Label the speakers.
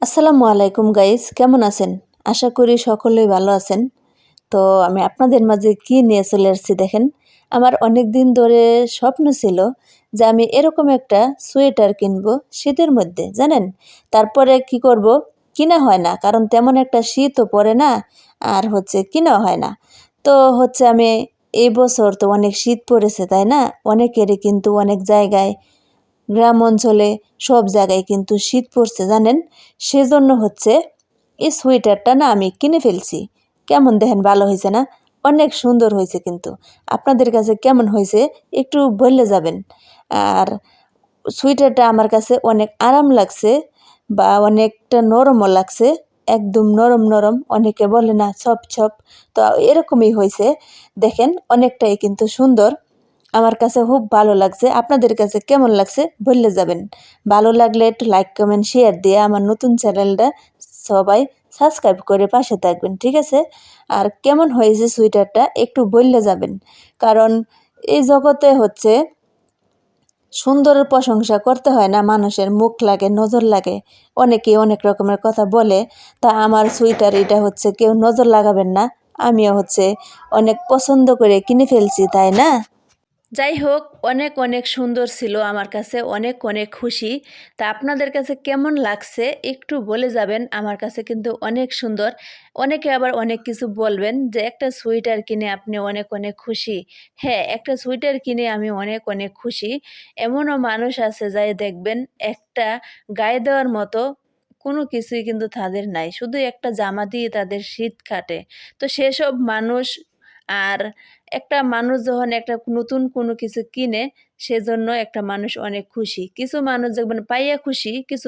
Speaker 1: আসসালামু আলাইকুম গাইস, কেমন আছেন? আশা করি সকলেই ভালো আছেন। তো আমি আপনাদের মাঝে কি নিয়ে চলে আসছি দেখেন। আমার অনেক দিন ধরে স্বপ্ন ছিল যে আমি এরকম একটা সোয়েটার কিনবো শীতের মধ্যে, জানেন? তারপরে কি করব? কিনা হয় না, কারণ তেমন একটা শীতও পড়ে না, আর কিনা হয় না। তো আমি এই বছর তো অনেক শীত পড়েছে, তাই না? অনেকেরই কিন্তু অনেক জায়গায়, গ্রাম অঞ্চলে সব জায়গায় কিন্তু শীত পড়ছে, জানেন? সেজন্য এই সোয়েটারটা না আমি কিনে ফেলছি। কেমন দেখেন, ভালো হয়েছে না? অনেক সুন্দর হয়েছে কিন্তু। আপনাদের কাছে কেমন হয়েছে একটু বললে যাবেন। আর সোয়েটারটা আমার কাছে অনেক আরাম লাগছে, বা অনেকটা নরমও লাগছে। একদম নরম নরম, অনেকে বলে না ছপ ছপ, তো এরকমই হয়েছে। দেখেন অনেকটাই কিন্তু সুন্দর। আমার কাছে খুব ভালো লাগছে। আপনাদের কাছে কেমন লাগছে বললে যাবেন। ভালো লাগলে একটু লাইক কমেন্ট শেয়ার দিয়ে আমার নতুন চ্যানেলটা সবাই সাবস্ক্রাইব করে পাশে থাকবেন, ঠিক আছে? আর কেমন হয়েছে সোয়েটারটা একটু বললে যাবেন, কারণ এই জগতে সুন্দরের প্রশংসা করতে হয় না, মানুষের মুখ লাগে, নজর লাগে, অনেকেই অনেক রকমের কথা বলে। তা আমার সোয়েটার এটা কেউ নজর লাগাবেন না। আমিও অনেক পছন্দ করে কিনে ফেলছি, তাই না? যাই হোক, অনেক অনেক সুন্দর ছিল, আমার কাছে অনেক অনেক খুশি। তা আপনাদের কাছে কেমন লাগছে একটু বলে যাবেন। আমার কাছে কিন্তু অনেক সুন্দর। অনেকে আবার অনেক কিছু বলবেন যে একটা সোয়েটার কিনে আপনি অনেক অনেক খুশি। হ্যাঁ, একটা সোয়েটার কিনে আমি অনেক অনেক খুশি। এমনও মানুষ আছে যাই দেখবেন একটা গায়ে দেওয়ার মতো কোনো কিছুই কিন্তু তাদের নাই, শুধু একটা জামা দিয়ে তাদের শীত কাটে। তো সেসব মানুষ, আর একটা মানুষ যখন একটা নতুন কোনো কিছু কিনে, সেজন্য একটা মানুষ অনেক খুশি। কিছু মানুষ দেখবেন পাইয়া খুশি, কিছু